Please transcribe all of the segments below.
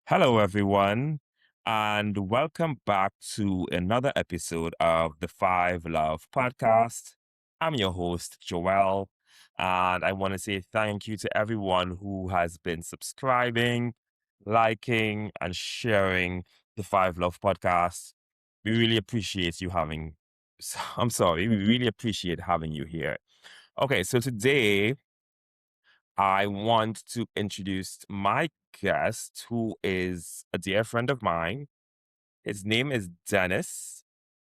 Hello, everyone, and welcome back to another episode of the Five Love Podcast. I'm your host, Joel, and I want to say thank you to everyone who has been subscribing, liking, and sharing the Five Love Podcast. We really appreciate you having, I'm sorry, we really appreciate having you here. Okay, so today I want to introduce my guest, who is a dear friend of mine. His name is Dennis.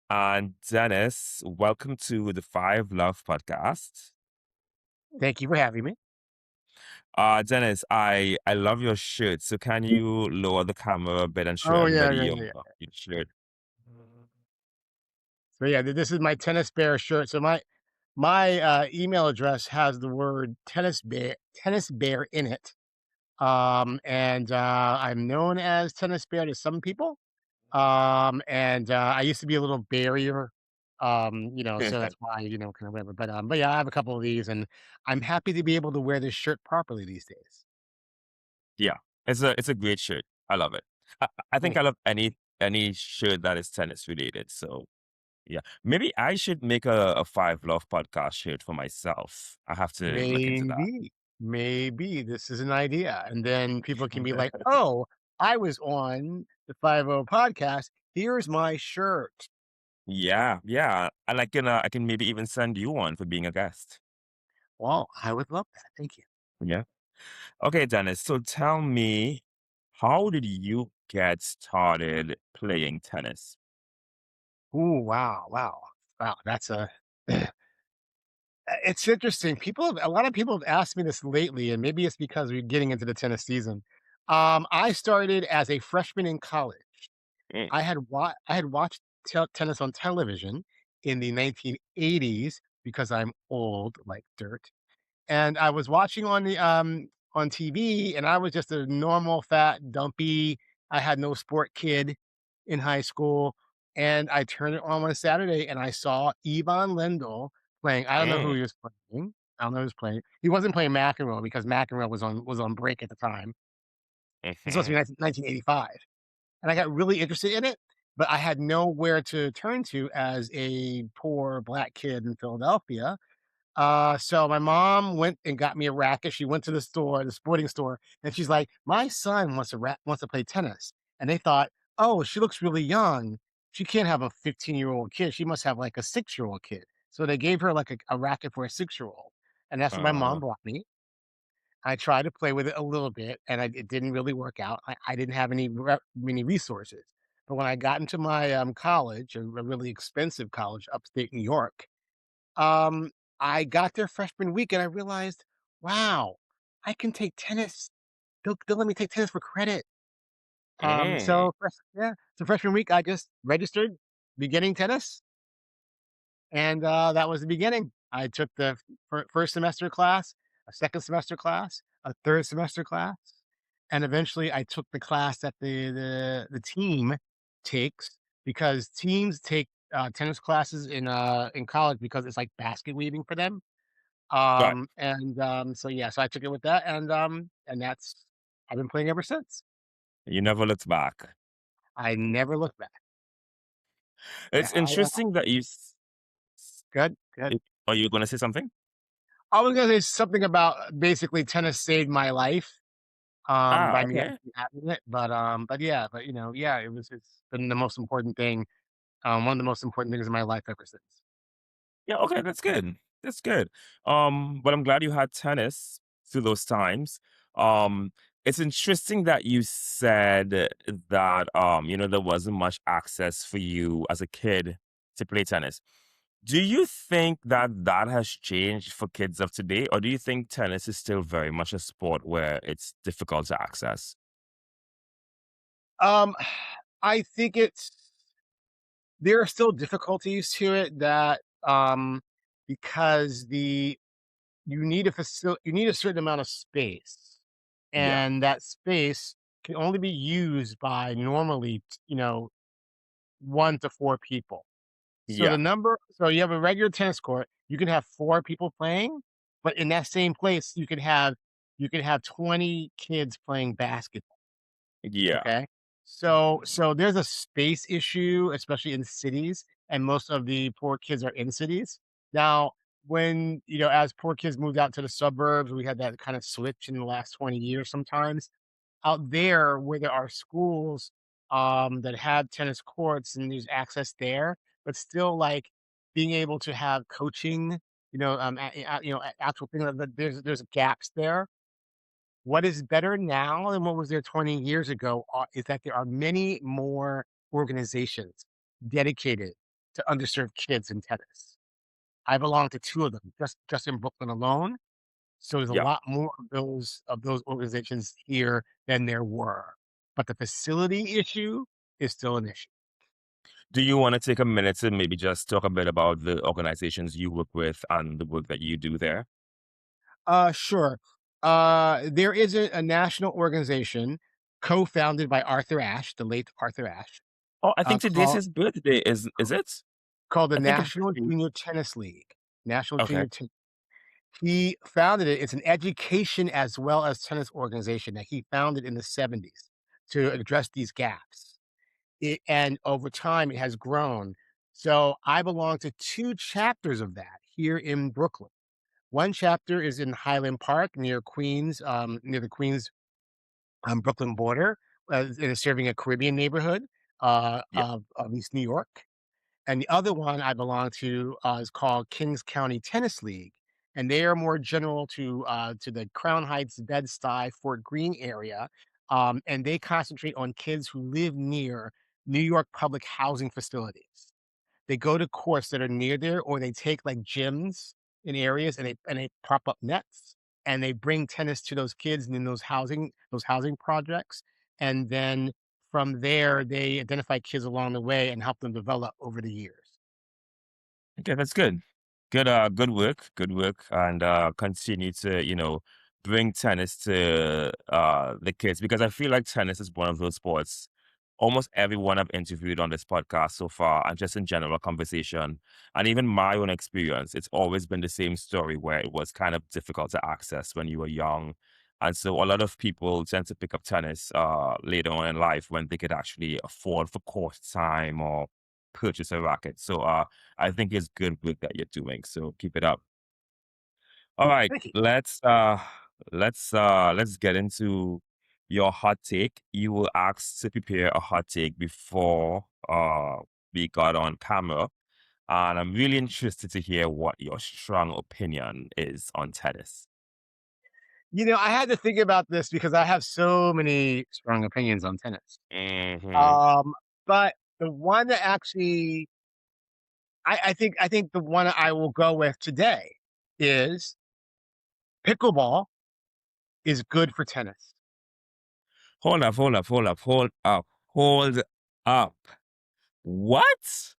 And Dennis, welcome to the Five Love Podcast. Thank you for having me. Dennis, I love your shirt. So can you lower the camera a bit and show Oh, yeah, everybody yeah, your, yeah, yeah. your shirt? So, yeah, this is my tennis bear shirt. So my email address has the word tennis bear in it. And I'm known as tennis bear to some people. And I used to be a little barrier. So that's why, kind of whatever. But yeah, I have a couple of these, and I'm happy to be able to wear this shirt properly these days. Yeah, it's a great shirt. I love it. I think Thank I you. love any shirt that is tennis related. So yeah, maybe I should make a Five Love Podcast shirt for myself. I have to look into that. Maybe this is an idea, and then people can be like, "Oh, I was on the 50 podcast. Here's my shirt." Yeah, yeah, and I can maybe even send you one for being a guest. Well, I would love that. Thank you. Yeah. Okay, Dennis. So tell me, how did you get started playing tennis? Ooh, wow, wow, wow. That's a it's interesting. A lot of people have asked me this lately, and maybe it's because we're getting into the tennis season. I started as a freshman in college. Mm, I had watched tennis on television in the 1980s because I'm old like dirt. And I was watching on TV, and I was just a normal fat dumpy. I had no sport kid in high school, and I turned it on Saturday, and I saw Ivan Lendl playing. I don't know who mm, he was playing. I don't know who was playing. He wasn't playing McEnroe because McEnroe was on break at the time. This must be mhm, 1985, and I got really interested in it, but I had nowhere to turn to as a poor black kid in Philadelphia. So my mom went and got me a racket. She went to the store, the sporting store, and she's like, "My son wants to play tennis." And they thought, "Oh, she looks really young. She can't have a 15-year-old kid. She must have like a 6-year-old kid." So they gave her like a racket for a 6-year-old. And that's what my mom uh, brought me. I tried to play with it a little bit, and it didn't really work out. I didn't have many resources. But when I got into my college, a really expensive college, upstate New York, um, I got there freshman week and I realized, wow, I can take tennis. They'll let me take tennis for credit. mm, So freshman week I just registered beginning tennis, and that was the beginning. I took the first semester class, a second semester class, a third semester class, and eventually I took the class that the team takes because teams take tennis classes in college because it's like basket weaving for them. right. So yeah, so I took it with that, and that's I've been playing ever since. You never looked back. I never looked back. Yeah, It's interesting that good, good. are you going to say something? I was gonna say something about basically tennis saved my life, Ah, by me okay. actually having it, but it's been the most important thing, one of the most important things in my life ever since. Yeah, okay, that's good. That's good. But I'm glad you had tennis through those times. Um, it's interesting that you said that there wasn't much access for you as a kid to play tennis. Do you think that that has changed for kids of today, or do you think tennis is still very much a sport where it's difficult to access? Um, I think there are still difficulties to it that, because you need a certain amount of space, Yeah. and that space can only be used by normally, 1 to 4 people. Yeah. So you have a regular tennis court, you can have 4 people playing, but in that same place, you could have 20 kids playing basketball. Yeah. Okay. So there's a space issue, especially in cities, and most of the poor kids are in cities. Now, when as poor kids moved out to the suburbs, we had that kind of switch in the last 20 years sometimes. Out there where there are schools that have tennis courts and there's access there, but still like being able to have coaching, actual thing that there's gaps there. What is better now than what was there 20 years ago is that there are many more organizations dedicated to underserved kids in tennis. I belong to two of them, just in Brooklyn alone. So there's a Yeah. lot more of those organizations here than there were. But the facility issue is still an issue. Do you want to take a minute to maybe just talk a bit about the organizations you work with and the work that you do there? Sure. There is a national organization co-founded by Arthur Ashe, the late Arthur Ashe, Oh, I think today's called his birthday. Is it? called the I think it's National Junior Tennis League. National okay. Junior Ten He founded it. It's an education as well as tennis organization that he founded in the '70s to address these gaps. And over time, it has grown. So I belong to 2 chapters of that here in Brooklyn. One chapter is in Highland Park near Queens, near the Queens, Brooklyn border, it is serving a Caribbean neighborhood, Yeah. of East New York. And the other one I belong to, is called Kings County Tennis League, and they are more general to the Crown Heights, Bed-Stuy, Fort Greene area, and they concentrate on kids who live near New York public housing facilities. They go to courts that are near there, or they take, like, gyms in areas, and they prop up nets, and they bring tennis to those kids in those housing projects, and then from there, they identify kids along the way and help them develop over the years. Okay, that's good. Good work, and continue to bring tennis to the kids because I feel like tennis is one of those sports. Almost everyone I've interviewed on this podcast so far, and just in general conversation, and even my own experience, it's always been the same story where it was kind of difficult to access when you were young, and so a lot of people tend to pick up tennis later on in life when they could actually afford for court time or purchase a racket. So I think it's good work that you're doing. So keep it up. All right, Thank you. let's get into your hot take. You were asked to prepare a hot take before we got on camera. And I'm really interested to hear what your strong opinion is on tennis. I had to think about this because I have so many strong opinions on tennis. Hmm. Um, but the one that actually I think the one I will go with today is pickleball is good for tennis. Hold up. What?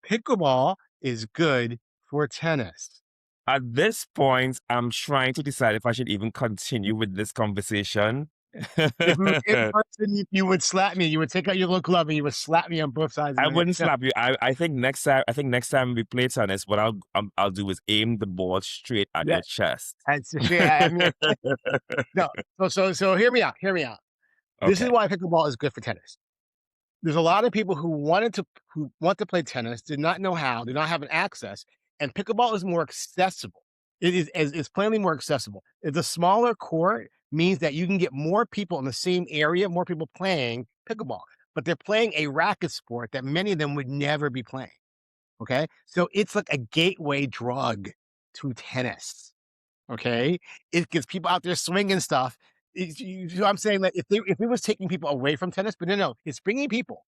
Pickleball is good for tennis. At this point, I'm trying to decide if I should even continue with this conversation. If we were in person, you would slap me. You would take out your little glove and you would slap me on both sides of I the wouldn't neck. slap you. I think next time we play tennis, what I'll do is aim the ball straight at Yeah, your chest. that's just yeah, I mean, no. So hear me out. This is Okay. why pickleball is good for tennis. There's a lot of people who want to play tennis, did not know how, do not have an access, and pickleball is more accessible. It's plainly more accessible. It's a smaller court means that you can get more people in the same area, more people playing pickleball, but they're playing a racket sport that many of them would never be playing. Okay, so it's like a gateway drug to tennis. Okay? It gets people out there swinging stuff. So I'm saying that if it was taking people away from tennis, but no, it's bringing people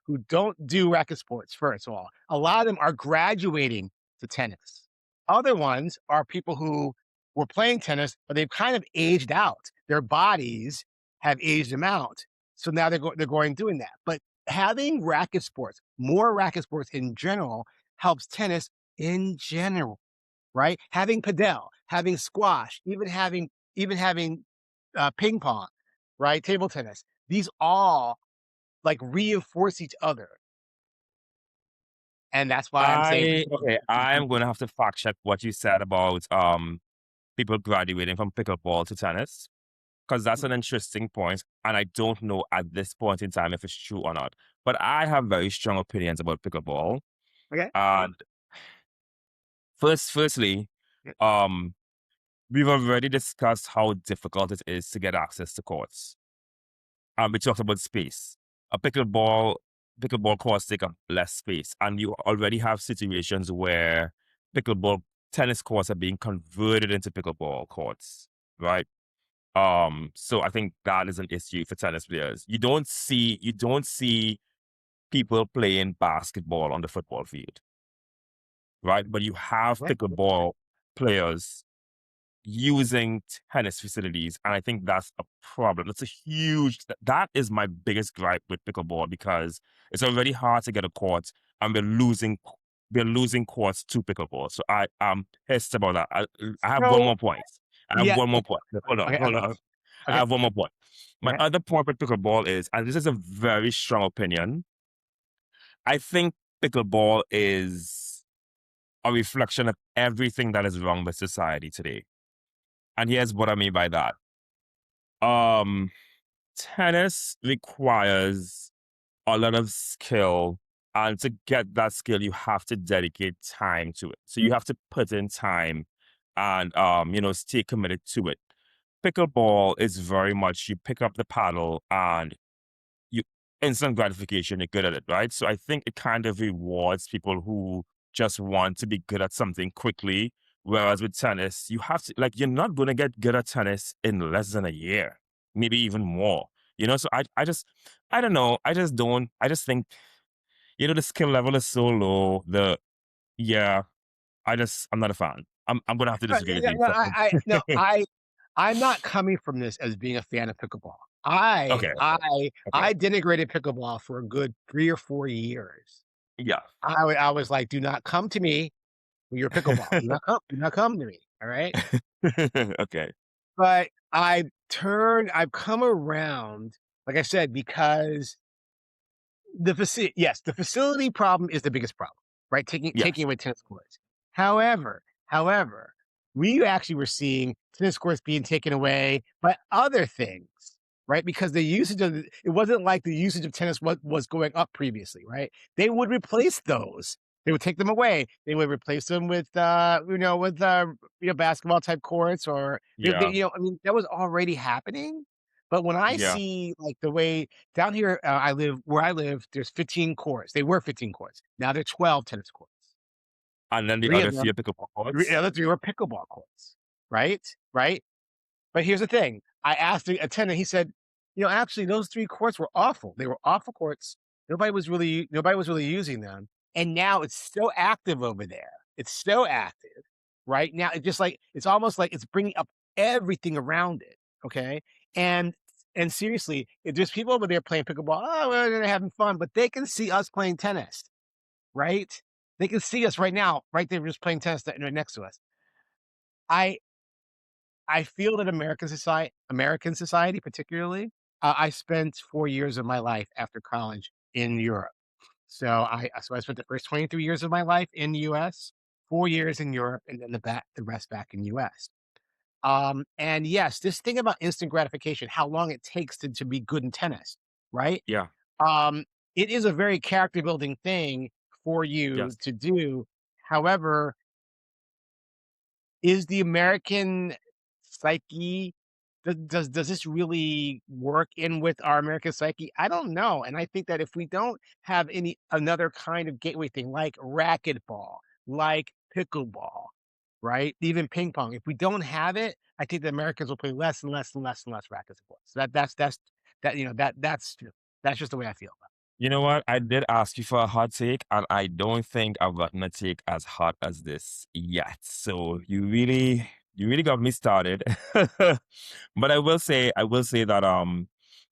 who don't do racket sports, first of all. A lot of them are graduating to tennis. Other ones are people who were playing tennis, but they've kind of aged out. Their bodies have aged them out. So now they're going doing that. But having racket sports, more racket sports in general, helps tennis in general, right? Having padel, having squash, even having ping pong, right? Table tennis. These all like reinforce each other, and that's why I'm saying pickleball is good I'm for gonna have to fact check what you said about people graduating from pickleball to tennis. because that's an interesting point, and I don't know at this point in time if it's true or not. But I have very strong opinions about pickleball. Okay. And firstly, Yeah. um, we've already discussed how difficult it is to get access to courts. We talked about space. A pickleball courts take up less space, and you already have situations where pickleball tennis courts are being converted into pickleball courts, right? So I think that is an issue for tennis players. You don't see people playing basketball on the football field, right? But you have Yeah. pickleball players using tennis facilities, and I think that's a problem. That's a huge. That is my biggest gripe with pickleball because it's already hard to get a court, and we're losing courts to pickleball. So I am pissed about that. I have one So more point. I have yeah. one more point. Hold on, Okay. hold Okay. on. I Okay. have one more point. My Okay. other point with pickleball is, and this is a very strong opinion, I think pickleball is a reflection of everything that is wrong with society today. And here's what I mean by that. Um, Tennis requires a lot of skill, and to get that skill, you have to dedicate time to it. So you have to put in time and stay committed to it. Pickleball is very much you pick up the paddle and you instant gratification, you're good at it, right? So I think it kind of rewards people who just want to be good at something quickly. Whereas with tennis, you have to like you're not gonna get good at tennis in less than a year, maybe even more. So I don't know. I just think, the skill level is so low. Yeah, I'm not a fan. I'm gonna have to disagree with Yeah, you. no, So no, I'm not coming from this as being a fan of pickleball. okay, okay. I denigrated pickleball for a good 3 or 4 years. Yeah. I was like, "Do not come to me with your pickleball. Do not come to me." All right? Okay. But I've come around, like I said, because the facility problem is the biggest problem, right? Taking Yes. away tennis courts. However, we actually were seeing tennis courts being taken away by other things, right? Because the usage of it wasn't like the usage of tennis was going up previously, right? They would replace those. They would take them away. They would replace them with basketball type courts or Yeah. I mean, that was already happening. But when I Yeah. see like the way down here, where I live, there's 15 courts. They were 15 courts. Now they're 12 tennis courts. And then the 3 of other them three pickleball the courts? other 3 were pickleball courts, right? Right? But here's the thing. I asked the attendant, he said, actually those 3 courts were awful. They were awful courts. Nobody was really using them. And now it's so active over there. It's so active. Right? Now it's almost like it's bringing up everything around it. Okay? And seriously, if there's people over there playing pickleball, oh, well, they're having fun, but they can see us playing tennis, right? They can see us right now, right there, just playing tennis right next to us. I I feel that American society particularly, I spent 4 years of my life after college in Europe. So I spent the first 23 years of my life in the US, 4 years in Europe, and then the rest back in US. And yes, this thing about instant gratification, how long it takes to be good in tennis, right? Yeah. Um, it is a very character building thing for you Yes. to do. However, is the American psyche does this really work in with our American psyche? I don't know, and I think that if we don't have any another kind of gateway thing like racquetball, like pickleball, right? Even ping pong, if we don't have it, I think the Americans will play less and less and less and less racquetball. So that's just the way I feel about You know what? I did ask you for a hot take, and I don't think I've gotten a take as hot as this yet. So you really got me started. But I will say that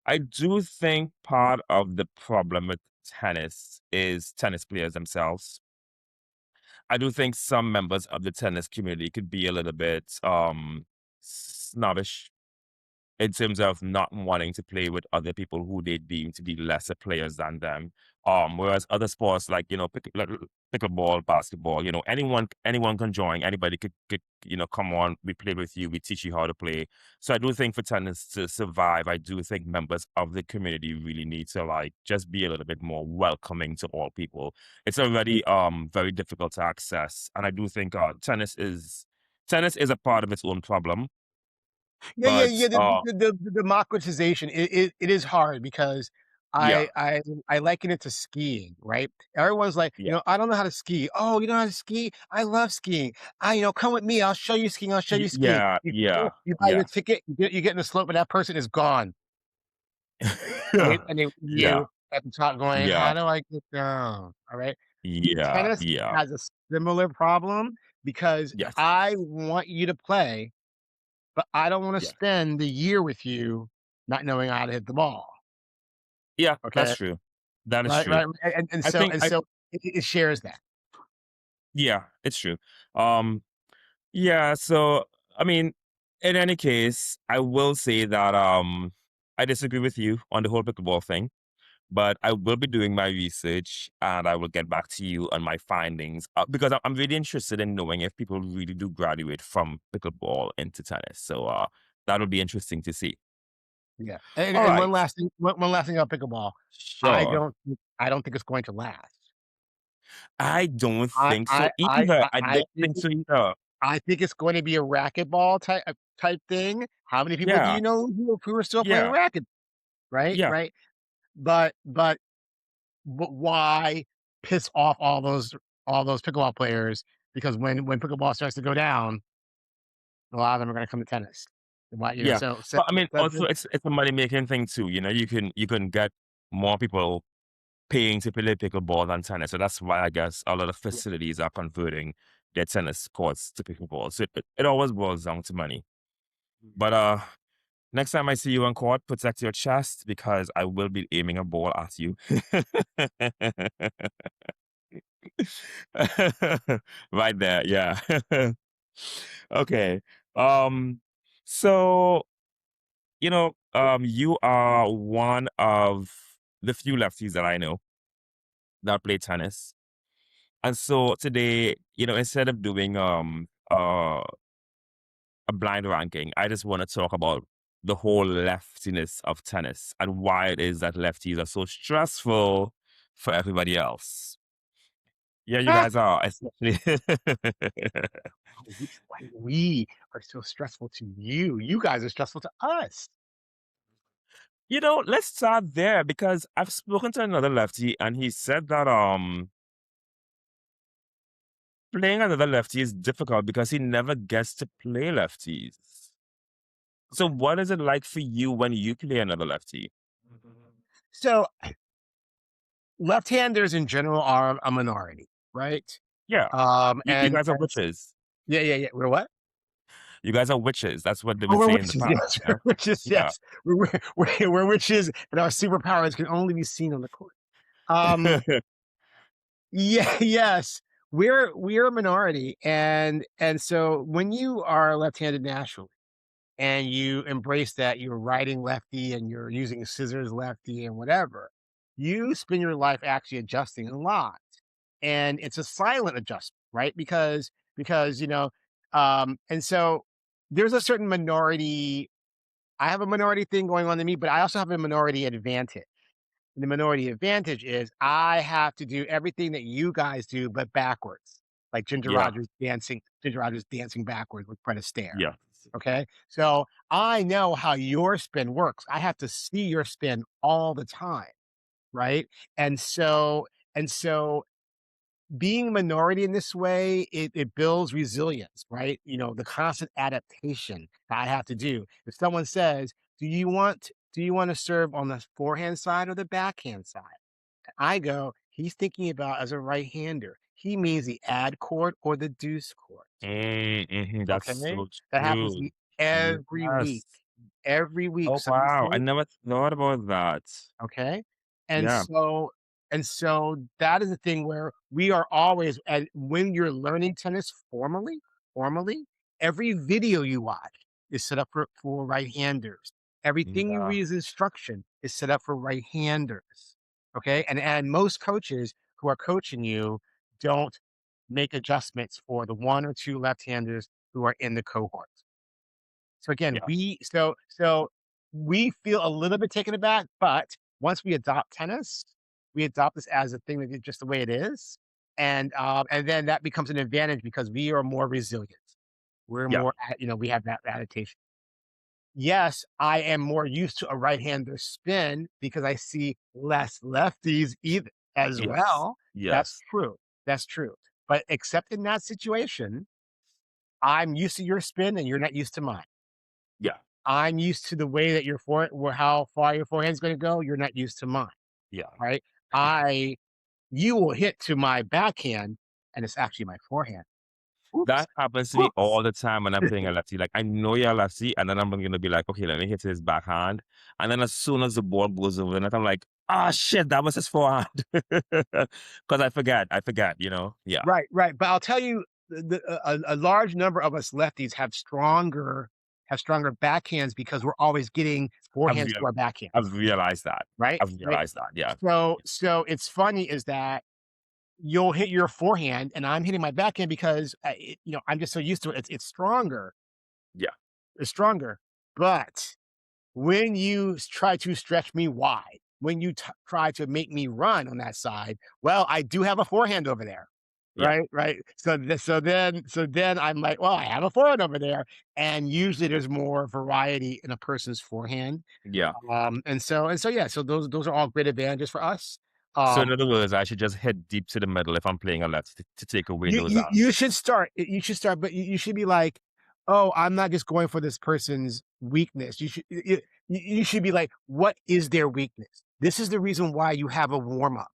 I do think part of the problem with tennis is tennis players themselves. I do think some members of the tennis community could be a little bit snobbish in terms of not wanting to play with other people who they deem to be lesser players than them. Whereas other sports like like pickleball, basketball, anyone can join. Anybody could come on. We play with you. We teach you how to play. So I do think for tennis to survive, I do think members of the community really need to like just be a little bit more welcoming to all people. It's already very difficult to access, and I do think tennis is a part of its own problem. Yeah, yeah, But yeah. The democratization, it is hard because yeah, I liken it to skiing, right? Everyone's like, yeah, I don't know how to ski. Oh, you know how to ski? I love skiing. Come with me. I'll show you skiing. I'll show you skiing. yeah, You yeah, go, you buy your yeah, ticket, you get in the slope, and that person is gone, right? yeah, And they yeah, you at the top going, yeah, how do I get down? All right. yeah, Tennis yeah, has a similar problem because yes, I want you to play, but I don't wanna yeah, spend the year with you not knowing how to hit the ball, yeah. That's okay? true. That is Right, true. right, and I so think and I so it shares that. Yeah, it's true. Um, yeah. So I mean, in any case, I will say that I disagree with you on the whole pickleball thing. But I will be doing my research and I will get back to you on my findings because I'm really interested in knowing if people really do graduate from pickleball into tennis. So that'll be interesting to see. Yeah, All and right. one last thing about pickleball, Sure. I don't think it's going to last. I don't think so either. I I don't think think so either. I think it's going to be a racquetball type thing. How many people do Yeah. you know who are still playing Yeah. racket? Right, Yeah. right. But why piss off all those pickleball players? Because when pickleball starts to go down, a lot of them are gonna come to tennis. Why, Yeah. But I mean, that also it's a money making thing too. You can get more people paying to play pickleball than tennis. So that's why I guess a lot of yeah. facilities are converting their tennis courts to pickleball. So it always boils down to money. But next time I see you on court, protect your chest because I will be aiming a ball at you. Right there, yeah. Okay. Um, so you are one of the few lefties that I know that play tennis. And so today, instead of doing a blind ranking, I just want to talk about the whole leftiness of tennis and why it is that lefties are so stressful for everybody else. Yeah, you Ah, guys are, especially. why we are so stressful to you. You guys are stressful to us. Let's start there because I've spoken to another lefty and he said that playing another lefty is difficult because he never gets to play lefties. So Okay. what is it like for you when you play another lefty? So, left-handers in general are a minority, right? Yeah. You guys are And witches. yeah, yeah, yeah. We're what? You guys are witches. That's what they Oh, would we're say in the witches, past, yes, you know? we're witches, Yeah. yes. We're witches, and our superpowers can only be seen on the court. Um, yeah, yes, we're a minority, and so when you are left-handed naturally, and you embrace that you're writing lefty and you're using scissors lefty and whatever, you spend your life actually adjusting a lot. And it's a silent adjustment, right? And so there's a certain minority. I have a minority thing going on to me, but I also have a minority advantage. And the minority advantage is I have to do everything that you guys do, but backwards, like Yeah. Ginger Rogers dancing backwards with Fred Astaire. Yeah. Okay. So I know how your spin works. I have to see your spin all the time. Right. And so being a minority in this way, it builds resilience, right? The constant adaptation that I have to do. If someone says, do you want to serve on the forehand side or the backhand side? I go, he's thinking about as a right-hander. He means the ad court or the deuce court. Mhm, that's Okay. so That happens to true. me every week. Yes. Every week, Oh, somebody wow. I says, never thought about that. okay? And Yeah. so and so that is the thing where we are always and when you're learning tennis formally, every video you watch is set up for right-handers. Everything you Yeah. read as instruction is set up for right-handers, okay? And most coaches who are coaching you don't make adjustments for the 1 or 2 left-handers who are in the cohort. So again, Yeah. we feel a little bit taken aback, but once we adopt tennis, we adopt this as a thing that is just the way it is, and then that becomes an advantage because we are more resilient. We're Yeah. more, we have that adaptation. Yes, I am more used to a right-hander spin because I see less lefties either as Yes. well. That's Yes. true. That's true. But except in that situation, I'm used to your spin and you're not used to mine. Yeah. I'm used to the way that your how far your forehand's gonna go, you're not used to mine, Yeah. right? I You will hit to my backhand, and it's actually my forehand. Oops, That happens to me whoops. all the time when I'm playing a lefty. Like I know you're a lefty, and then I'm gonna be like, okay, let me hit his backhand. And then as soon as the ball goes over the net, I'm like, ah shit, that was his forehand. Because I forget, you know? Yeah. Right, right, but I'll tell you, a large number of us lefties have stronger backhands because we're always getting I've forehands real to our backhand, I've realized that. right? I've Right? realized that. Yeah. So it's funny is that you'll hit your forehand and I'm hitting my backhand because, I'm just so used to it. It's stronger. Yeah. It's stronger. But when you try to stretch me wide, when you try to make me run on that side, well, I do have a forehand over there. Yeah. Right, right. So then I'm like, well, I have a forehand over there, and usually there's more variety in a person's forehand. Yeah. And so yeah, so those are all great advantages for us. So in Um, other words, I should just hit deep to the middle if I'm playing a lefty to take away You those you you angles. should start you should start, but you should be like, "Oh, I'm not just going for this person's weakness." You should be like, "What is their weakness? This is the reason why you have a warm-up."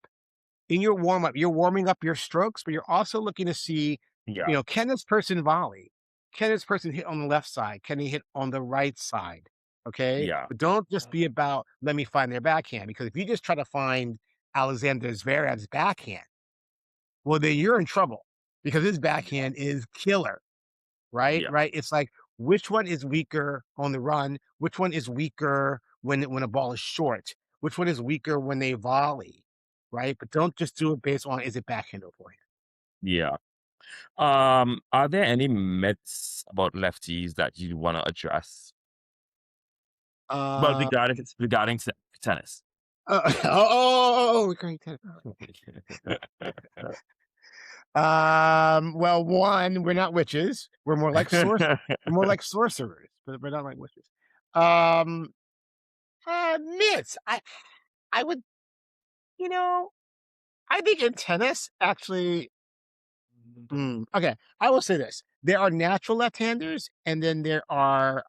In your warm-up, you're warming up your strokes, but you're also looking to see, Yeah. can this person volley? Can this person hit on the left side? Can he hit on the right side? Okay? Yeah. But don't just be about, "Let me find their backhand," because if you just try to find Alexander Zverev's backhand, well, then you're in trouble because his Yeah. backhand is killer, right? Yeah. Right? It's like, which one is weaker on the run? Which one is weaker when a ball is short? Which one is weaker when they volley? Right? But don't just do it based on is it backhand or forehand. Yeah. Are there any myths about lefties that you want to address? Well, Uh, regarding tennis. recurring tennis. Well, one, we're not witches. We're more like sorcerers, but we're not like witches. Um, Myths. I would, you know, I think in tennis, actually, okay, I will say this. There are natural left-handers, and then there are,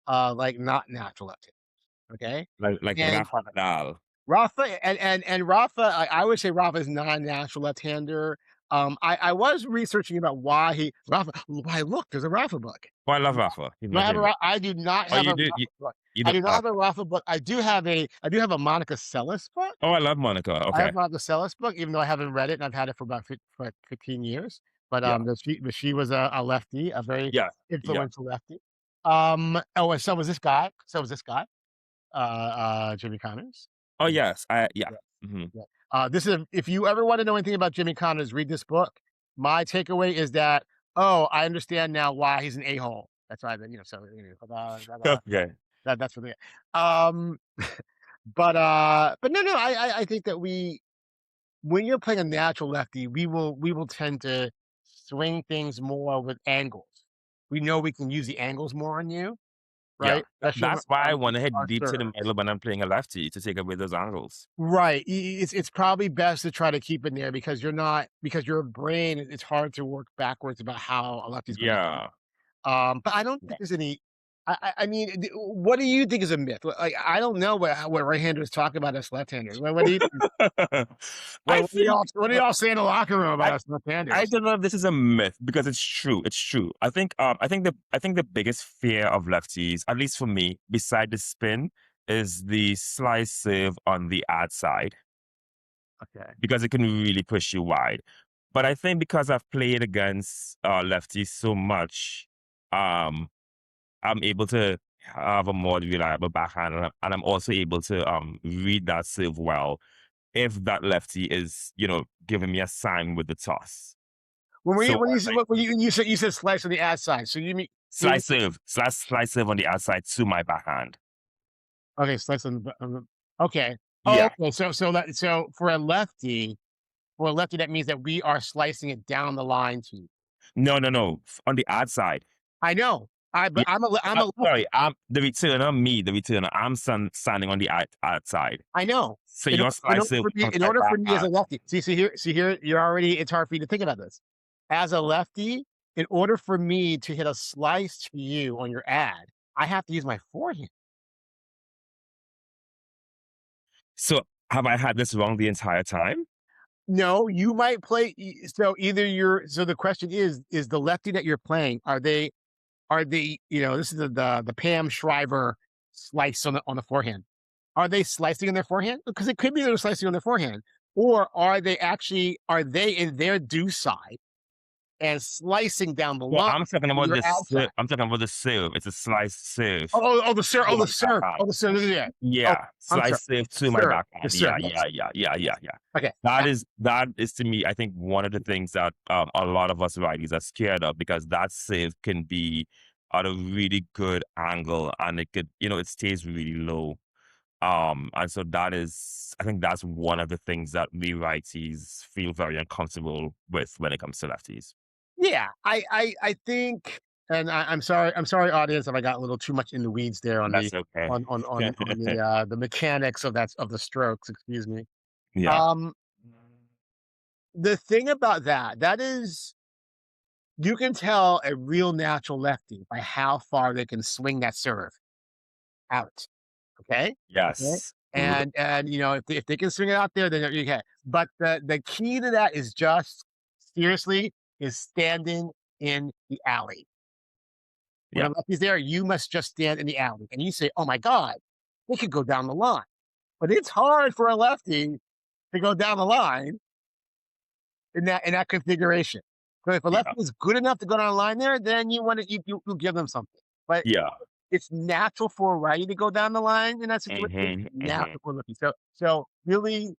like, not natural left-handers, okay? Like And Rafa Nadal. Rafa, I would say Rafa is not a natural left-hander. I was researching about why look, there's a Rafa book. Oh, I love Rafa. He's Do I my have a favorite. I do not Oh, have a you Rafa do book. you I do do not have a Rafa book. I do have a Monica Seles book. oh, I love Monica. I have Okay. not the Marcellus book, even though I haven't read it, and I've had it for about for like 15 years. Yeah. But she was a lefty, a very Yeah. Yeah. influential lefty. And so was this guy, Jimmy Connors. Oh, Yeah, yes. Yeah. yeah, Mhm. yeah. This is if you ever want to know anything about Jimmy Connors, read this book. My takeaway is that, oh, I understand now why he's an a-hole. That's why, Okay. that's really it. Um, but no, I think that when you're playing a natural lefty, we will tend to swing things more with angles. We know we can use the angles more on you, Yeah. right? Especially That's why I want to our hit deep to the serves. middle when I'm playing a lefty to take away those angles. Right. It's probably best to try to keep it there because because your brain, it's hard to work backwards about how a lefty's going to hit. Yeah. But I don't think there's any. I mean, what do you think is a myth? Like, I don't know what right-handers talk about us left-handers. What do you think? I think What do y'all say in the locker room about I us I left-handers? don't know if this is a myth because it's true. It's true. I think the biggest fear of lefties, at least for me, beside the spin, is the slice serve on the ad side Okay. because it can really push you wide. But I think because I've played against lefties so much, um, I'm able to have a more reliable backhand, and I'm also able to read that serve well if that lefty is, giving me a sign with the toss. So When you once said I when you said slice on the ad side, so you mean slice serve on the outside to my backhand. okay, slice on the okay. Oh, Yeah. okay. So for a lefty, that means that we are slicing it down the line to you. No, no, no. On the outside. I know. Yeah. But I'm a Sorry, lefty. I'm the returner, me, the returner. I'm standing on the outside. I know. So your slice serve on In my order for me as a backhand. lefty, see here, you're already. It's hard for you to think about this. As a lefty, in order for me to hit a slice to you on your ad, I have to use my forehand. So have I had this wrong the entire time? No, you might play. So either you're. So the question is the lefty that you're playing? Are they? This is the Pam Shriver slice on the forehand. Are they slicing on their forehand? Because it could be they're slicing on their forehand, or are they in their due side and slicing down the Well, line on your ad side? I'm talking about the serve. It's a slice serve The serve. to Oh, my the serve. backhand. Oh, the serve. Yeah. Oh, Yeah, I'm sorry. slice serve The to my serve. The backhand. serve. Yeah, Yes. yeah, yeah, yeah, yeah, yeah. Okay. That is to me, I think one of the things that a lot of us righties are scared of because that save can be at a really good angle and it stays really low. And so I think that's one of the things that we righties feel very uncomfortable with when it comes to lefties. Yeah, I think, and I'm sorry, audience, if I got a little too much in the weeds there on That's okay. the mechanics of the strokes. Excuse me. Yeah, Um, the thing about that is you can tell a real natural lefty by how far they can swing that serve out. Okay, okay, yes. and if they can swing it out there, then you can. But the key to that is just seriously is standing in the alley. When Yeah, a lefty's there, you must just stand in the alley, and you say, "Oh my god, they could go down the line." But it's hard for a lefty to go down the line in that configuration. So if a yeah, lefty is good enough to go down the line there, then you give them something. But yeah. it's natural for a righty to go down the line in that situation. Mhm, mhm. Natural for a lefty. So really,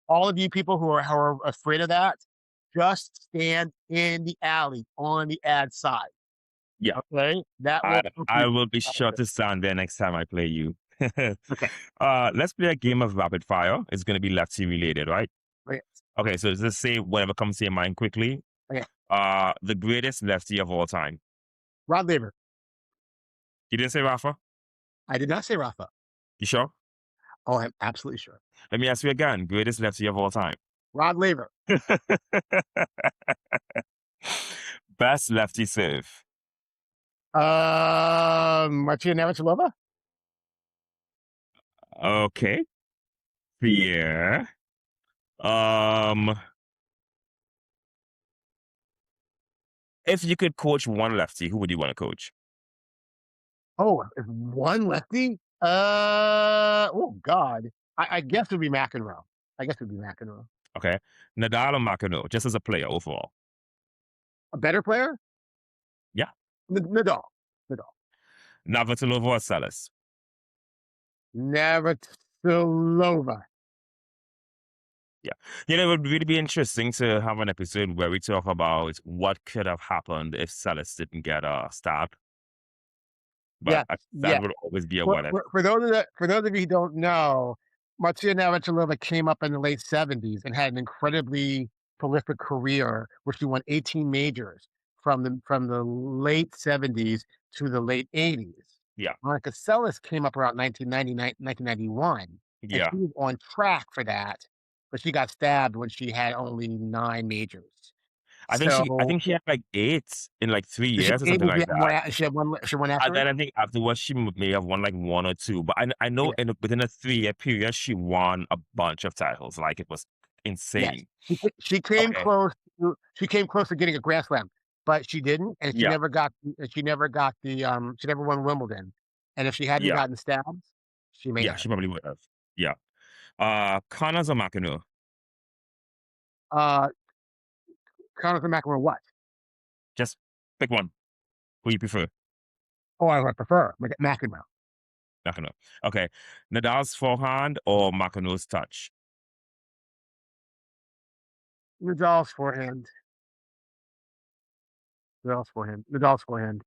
all of you people who are afraid of that, just stand in the alley on the ad side. Yeah, Okay, that I will help I you. will be sure to stand there next time I play you. Okay. Let's play a game of rapid fire. It's gonna be lefty related, right? Okay. Okay, so just say whatever comes to your mind quickly. Okay. The greatest lefty of all time. Rod Laver. You didn't say Rafa? I did not say Rafa. You sure? Oh, I'm absolutely sure. Let me ask you again. Greatest lefty of all time. Rod Laver. Best lefty serve. Martina Navratilova. Okay. Fair. Um, if you could coach one lefty, who would you want to coach? Oh, if one lefty? Oh God. I guess it would be McEnroe. I guess it would be McEnroe. Okay. Nadal or Martina, just as a player overall. A better player? Yeah. Nadal. Nadal. Navratilova or Salas. Navratilova. Yeah. It would really be interesting to have an episode where we talk about what could have happened if Salas didn't get stabbed. But Yes, that yes. would always be a what if. For those of you who don't know, Martina Navratilova came up in the late '70s and had an incredibly prolific career where she won 18 majors from the late '70s to the late '80s. Yeah. Monica Seles came up around 1991, and Yeah. she was on track for that, but she got stabbed when she had only 9 majors. I So, think she had like 8 in like 3 years or she something like that. she had one after And it? then I think afterwards she may have won like 1 or 2. But I know Yeah. within a 3-year period she won a bunch of titles. Like it was Yes, insane. Okay. she came close to getting a grand slam, but she didn't, and Yeah. she never won Wimbledon, and if she hadn't Yeah. gotten stabbed, she may Yeah. have. She probably would have. Yeah. Connors or McEnroe? Uh, Conor McEnroe what? Just pick one. Who you prefer? Oh, I prefer McEnroe. McEnroe. Okay. Nadal's forehand or McEnroe's touch? Nadal's forehand. Nadal's forehand. Nadal's forehand.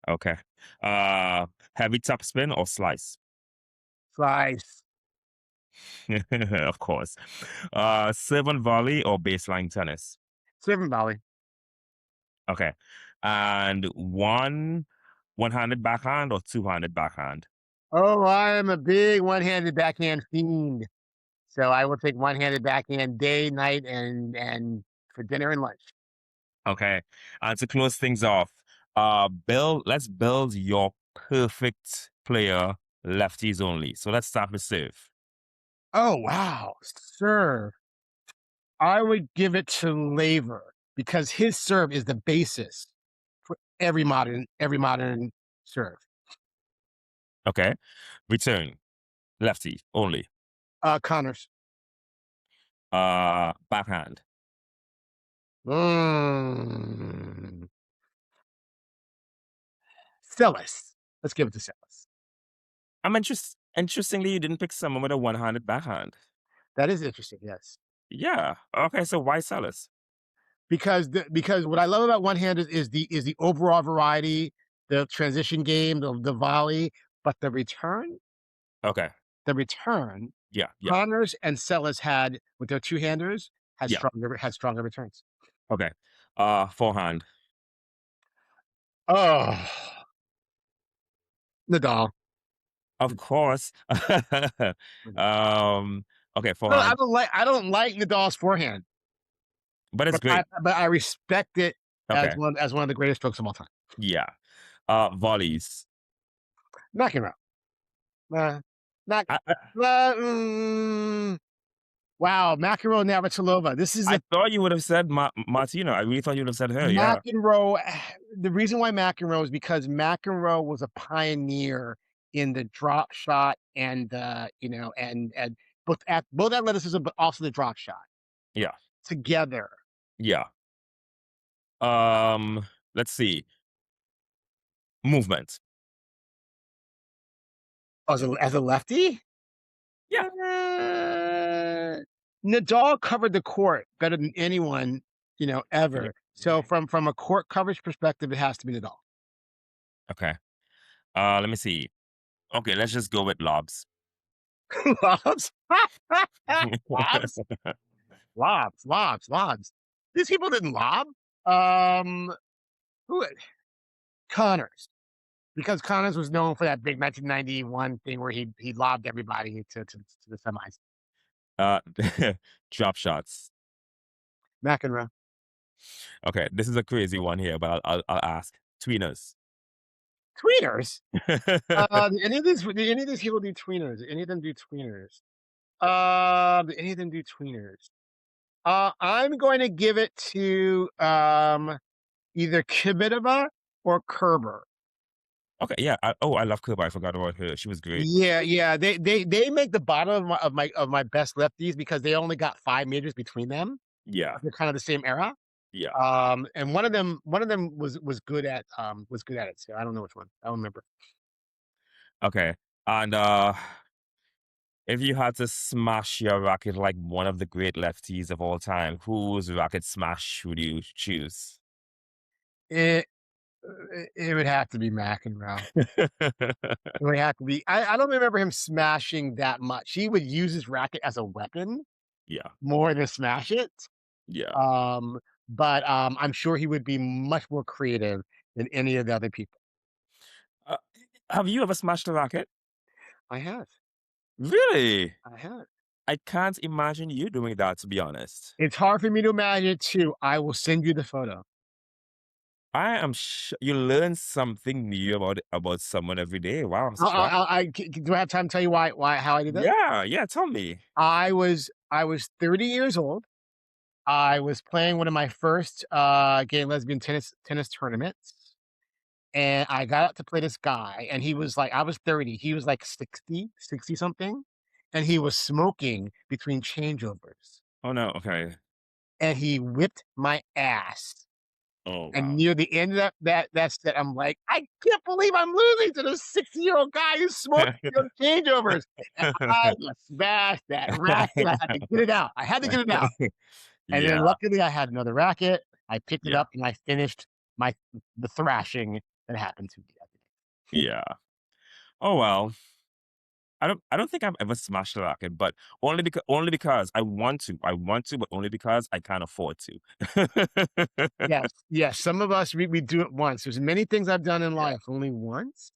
Okay. Uh, Heavy topspin or slice? Slice. Of course. Serve and volley or baseline tennis? Seven volley. Okay. And one-handed backhand or two-handed backhand? Oh, I am a big one-handed backhand fiend. So I will take one-handed backhand day, night, and for dinner and lunch. Okay. And to close things off, let's build your perfect player lefties only. So let's start with serve. Oh wow, sir. I would give it to Laver because his serve is the basis for every modern serve. Okay. Return, lefty only. Connors. Backhand. Mm. Celis. Let's give it to Celis. Interestingly, you didn't pick someone with a one-handed backhand. That is interesting. Yes, Yeah. Okay, so why Salas? because what I love about one hand is the overall variety, the transition game, the volley, but Okay. the return. Yeah, yeah, Connors and Celis had with their two handers yeah. had stronger returns. Okay. Forehand. Oh, Nadal. Of course. um, okay, I forehand. don't like Nadal's forehand, But it's great. but I respect it Okay. as one of the greatest strokes of all time. Yeah. Volleys. McEnroe. Uh, not I wow, McEnroe, Navratilova. This is I a thought you would have said Martina. I really thought you would have said her. Yeah. McEnroe. The reason why McEnroe is because McEnroe was a pioneer in the drop shot and and both athleticism, but also the drop shot Yeah. together. Yeah. Let's see. Movement. As a lefty, Yeah. Nadal covered the court better than anyone Yeah. ever. So from a court coverage perspective, it has to be Nadal. Okay. Let me see. Okay, let's just go with lobs. Lobs, lobs, lobs. These people didn't lob. Um, who Connors, because Connors was known for that big 1991 thing where he lobbed everybody to the semis. Uh, drop shots. McEnroe. Okay, this is a crazy one here, but I'll ask. Tweeners. Tweeners. Do any of these people do tweeners? Do any of them do tweeners? Do any of them do tweeners? I'm going to give it to either Kvitova or Kerber. Okay, yeah. I love Kuba. I forgot about her. She was great. Yeah, yeah. They make the bottom of my best lefties because they only got 5 majors between them. Yeah, They're kind of the same era. yeah. And one of them was good at it. So I don't know which one. I don't remember. Okay. And if you had to smash your racket like one of the great lefties of all time, whose racket smash would you choose? It it would have to be McEnroe. It would have to be. I don't remember him smashing that much. He would use his racket as a weapon Yeah, more than smash it. yeah. Um, but I'm sure he would be much more creative than any of the other people. Uh, have you ever smashed a racket? I have. Really? I have. I can't imagine you doing that, to be honest. It's hard for me to imagine it too. I will send you the photo. I am you learn something new about someone every day. Wow, I'm shocked. Do I have time to tell you why how I did that? Yeah, yeah. Tell me. I was 30 years old. I was playing one of my first gay and lesbian tennis tournaments, and I got out to play this guy, and he was like, I was 30, he was like 60 something, and he was smoking between changeovers, Oh no. Okay. and he whipped my ass Oh And wow. near the end of that set, I'm like, "I can't believe I'm losing to this 60-year-old guy who's smoking on changeovers." And I just smashed that racket. I had to get it out. I had to get it out. And then Yeah, luckily I had another racket. I picked it yeah, up and I finished my the thrashing that happened to me that day. yeah. Oh well. I don't think I've ever smashed a racket, but only because I want to. I want to, but only because I can't afford to. Yes, yes, some of us, we do it once. There's many things I've done in Yeah, life only once,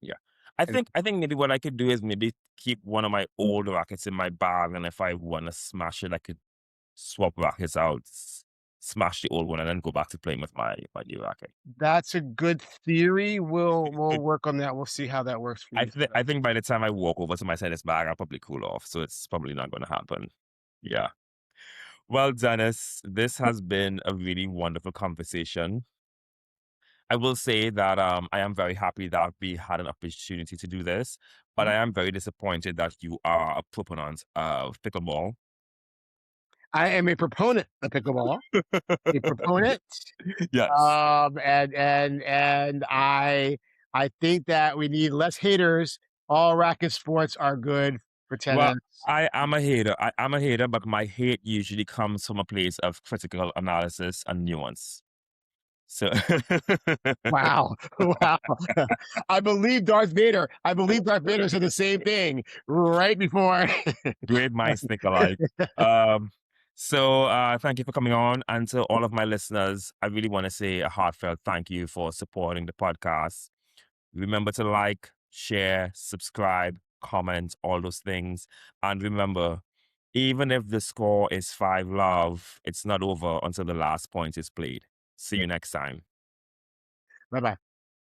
yeah. I and think I think maybe what I could do is maybe keep one of my old rackets in my bag, and if I want to smash it, I could swap rackets out, smash the old one, and then go back to playing with my new racket. that's a good theory. We'll work on that. We'll see how that works for I you, think sir. I think by the time I walk over to my tennis bag, I'll probably cool off, so it's probably not going to happen. Yeah. Well, Dennis, this has been a really wonderful conversation. I will say that I am very happy that we had an opportunity to do this, but Mhm. I am very disappointed that you are a proponent of pickleball. I am a proponent of pickleball, a proponent, Yes. and I think that we need less haters. All racket sports are good for Well, tennis. I am a hater. I'm a hater, but my hate usually comes from a place of critical analysis and nuance. So, Wow, wow. I believe Darth Vader. I believe Darth Vader said the same thing right before. great minds think alike. Um, so thank you for coming on. And to all of my listeners, I really want to say a heartfelt thank you for supporting the podcast. Remember to like, share, subscribe, comment, all those things. And remember, even if the score is 5-love, it's not over until the last point is played. See you next time. Bye bye.